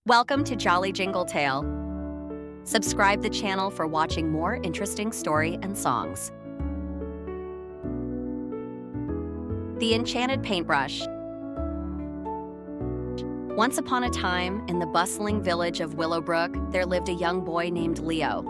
Welcome to Jolly Jingle Tale. Subscribe the channel for watching more interesting story and songs. The Enchanted Paintbrush. Once upon a time, in the bustling village of Willowbrook, there lived a young boy named Leo.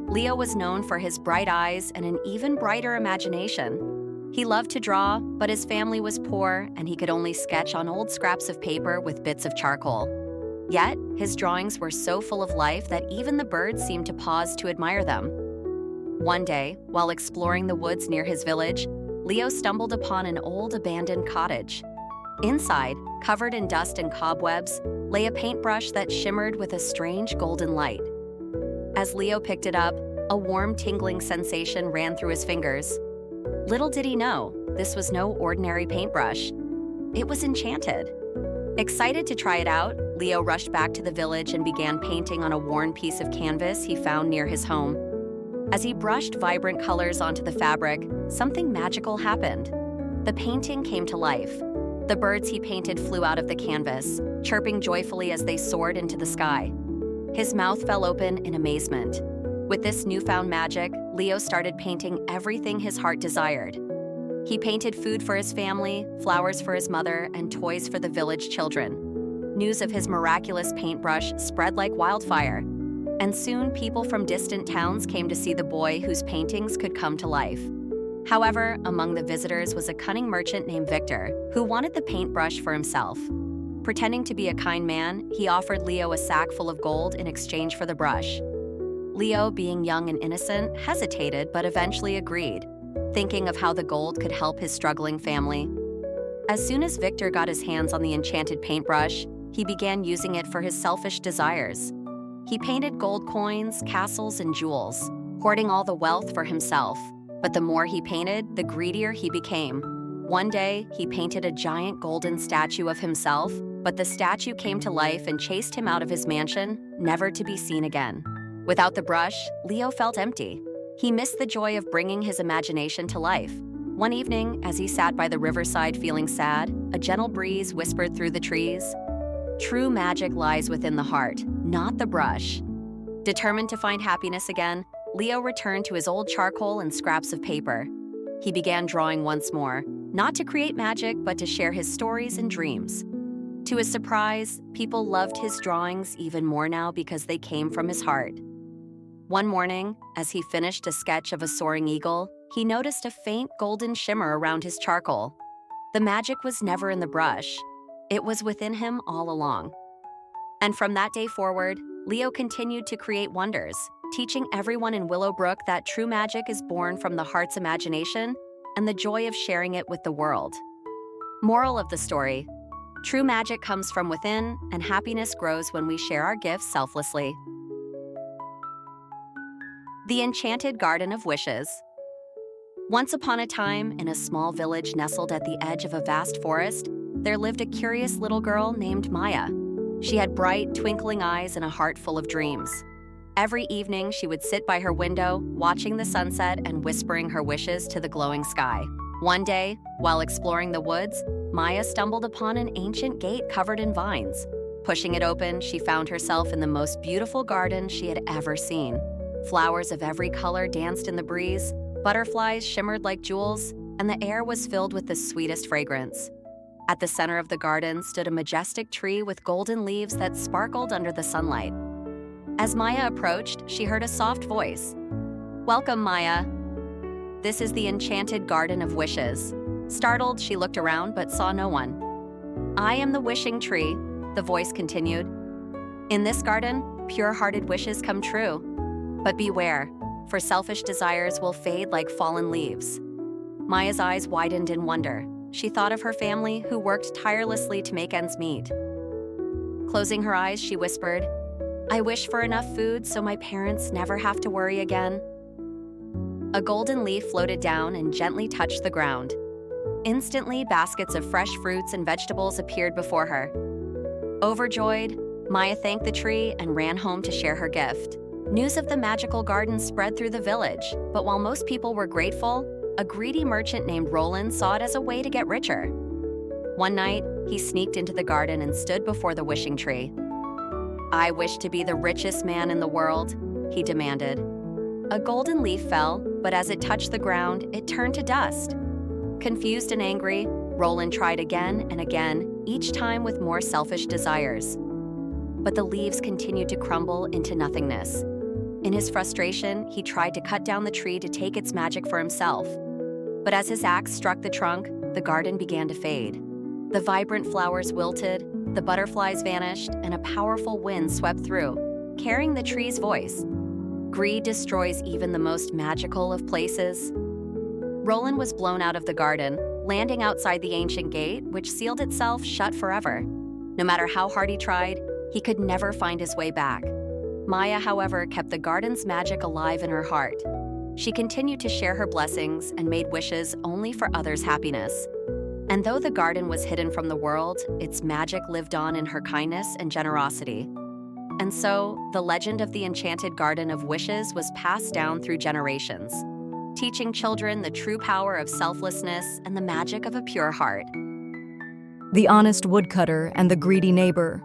Leo was known for his bright eyes and an even brighter imagination. He loved to draw, but his family was poor and he could only sketch on old scraps of paper with bits of charcoal. Yet, his drawings were so full of life that even the birds seemed to pause to admire them. One day, while exploring the woods near his village, Leo stumbled upon an old abandoned cottage. Inside, covered in dust and cobwebs, lay a paintbrush that shimmered with a strange golden light. As Leo picked it up, a warm, tingling sensation ran through his fingers. Little did he know, this was no ordinary paintbrush. It was enchanted. Excited to try it out, Leo rushed back to the village and began painting on a worn piece of canvas he found near his home. As he brushed vibrant colors onto the fabric, something magical happened. The painting came to life. The birds he painted flew out of the canvas, chirping joyfully as they soared into the sky. His mouth fell open in amazement. With this newfound magic, Leo started painting everything his heart desired. He painted food for his family, flowers for his mother, and toys for the village children. News of his miraculous paintbrush spread like wildfire, and soon people from distant towns came to see the boy whose paintings could come to life. However, among the visitors was a cunning merchant named Victor, who wanted the paintbrush for himself. Pretending to be a kind man, he offered Leo a sack full of gold in exchange for the brush. Leo, being young and innocent, hesitated but eventually agreed, thinking of how the gold could help his struggling family. As soon as Victor got his hands on the enchanted paintbrush, he began using it for his selfish desires. He painted gold coins, castles, and jewels, hoarding all the wealth for himself. But the more he painted, the greedier he became. One day, he painted a giant golden statue of himself, but the statue came to life and chased him out of his mansion, never to be seen again. Without the brush, Leo felt empty. He missed the joy of bringing his imagination to life. One evening, as he sat by the riverside feeling sad, a gentle breeze whispered through the trees. True magic lies within the heart, not the brush. Determined to find happiness again, Leo returned to his old charcoal and scraps of paper. He began drawing once more, not to create magic, but to share his stories and dreams. To his surprise, people loved his drawings even more now because they came from his heart. One morning, as he finished a sketch of a soaring eagle, he noticed a faint golden shimmer around his charcoal. The magic was never in the brush. It was within him all along. And from that day forward, Leo continued to create wonders, teaching everyone in Willowbrook that true magic is born from the heart's imagination and the joy of sharing it with the world. Moral of the story: true magic comes from within, and happiness grows when we share our gifts selflessly. The Enchanted Garden of Wishes. Once upon a time, in a small village nestled at the edge of a vast forest, there lived a curious little girl named Maya. She had bright, twinkling eyes and a heart full of dreams. Every evening, she would sit by her window, watching the sunset and whispering her wishes to the glowing sky. One day, while exploring the woods, Maya stumbled upon an ancient gate covered in vines. Pushing it open, she found herself in the most beautiful garden she had ever seen. Flowers of every color danced in the breeze, butterflies shimmered like jewels, and the air was filled with the sweetest fragrance. At the center of the garden stood a majestic tree with golden leaves that sparkled under the sunlight. As Maya approached, she heard a soft voice. "Welcome, Maya. This is the Enchanted Garden of Wishes." Startled, she looked around but saw no one. "I am the wishing tree," the voice continued. "In this garden, pure-hearted wishes come true. But beware, for selfish desires will fade like fallen leaves." Maya's eyes widened in wonder. She thought of her family, who worked tirelessly to make ends meet. Closing her eyes, she whispered, "I wish for enough food so my parents never have to worry again." A golden leaf floated down and gently touched the ground. Instantly, baskets of fresh fruits and vegetables appeared before her. Overjoyed, Maya thanked the tree and ran home to share her gift. News of the magical garden spread through the village, but while most people were grateful, a greedy merchant named Roland saw it as a way to get richer. One night, he sneaked into the garden and stood before the wishing tree. "I wish to be the richest man in the world," he demanded. A golden leaf fell, but as it touched the ground, it turned to dust. Confused and angry, Roland tried again and again, each time with more selfish desires. But the leaves continued to crumble into nothingness. In his frustration, he tried to cut down the tree to take its magic for himself. But as his axe struck the trunk, the garden began to fade. The vibrant flowers wilted, the butterflies vanished, and a powerful wind swept through, carrying the tree's voice. Greed destroys even the most magical of places. Roland was blown out of the garden, landing outside the ancient gate, which sealed itself shut forever. No matter how hard he tried, he could never find his way back. Maya, however, kept the garden's magic alive in her heart. She continued to share her blessings and made wishes only for others' happiness. And though the garden was hidden from the world, its magic lived on in her kindness and generosity. And so, the legend of the Enchanted Garden of Wishes was passed down through generations, teaching children the true power of selflessness and the magic of a pure heart. The Honest Woodcutter and the Greedy Neighbor.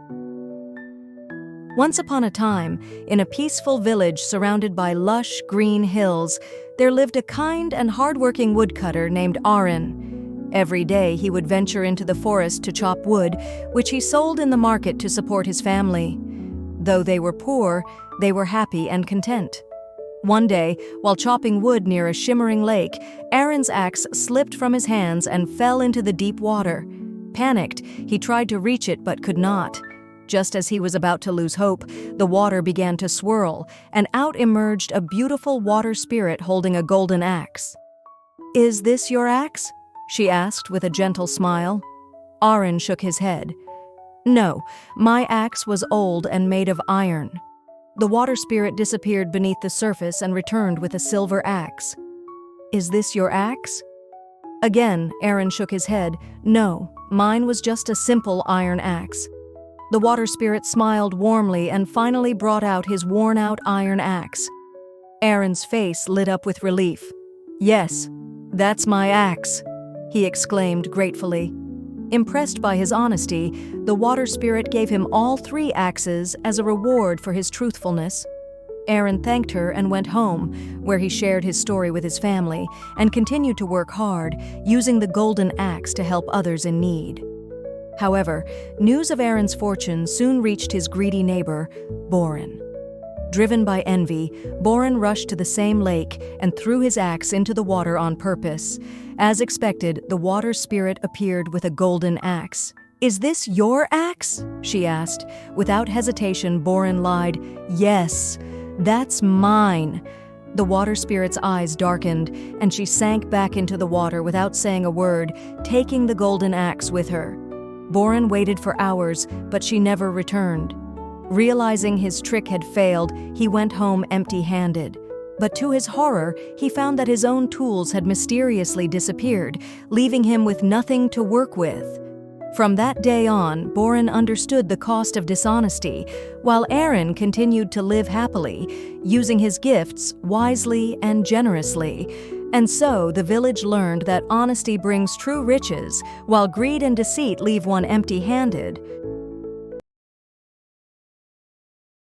Once upon a time, in a peaceful village surrounded by lush, green hills, there lived a kind and hardworking woodcutter named Aaron. Every day he would venture into the forest to chop wood, which he sold in the market to support his family. Though they were poor, they were happy and content. One day, while chopping wood near a shimmering lake, Aaron's axe slipped from his hands and fell into the deep water. Panicked, he tried to reach it but could not. Just as he was about to lose hope, the water began to swirl, and out emerged a beautiful water spirit holding a golden axe. "Is this your axe?" she asked with a gentle smile. Aaron shook his head. "No, my axe was old and made of iron." The water spirit disappeared beneath the surface and returned with a silver axe. "Is this your axe?" Again, Aaron shook his head. "No, mine was just a simple iron axe." The water spirit smiled warmly and finally brought out his worn-out iron axe. Aaron's face lit up with relief. "Yes, that's my axe," he exclaimed gratefully. Impressed by his honesty, the water spirit gave him all 3 axes as a reward for his truthfulness. Aaron thanked her and went home, where he shared his story with his family and continued to work hard, using the golden axe to help others in need. However, news of Aaron's fortune soon reached his greedy neighbor, Boren. Driven by envy, Boren rushed to the same lake and threw his axe into the water on purpose. As expected, the water spirit appeared with a golden axe. "Is this your axe?" she asked. Without hesitation, Boren lied, "Yes, that's mine." The water spirit's eyes darkened, and she sank back into the water without saying a word, taking the golden axe with her. Boren waited for hours, but she never returned. Realizing his trick had failed, he went home empty-handed. But to his horror, he found that his own tools had mysteriously disappeared, leaving him with nothing to work with. From that day on, Boren understood the cost of dishonesty, while Aaron continued to live happily, using his gifts wisely and generously. And so the village learned that honesty brings true riches, while greed and deceit leave one empty-handed.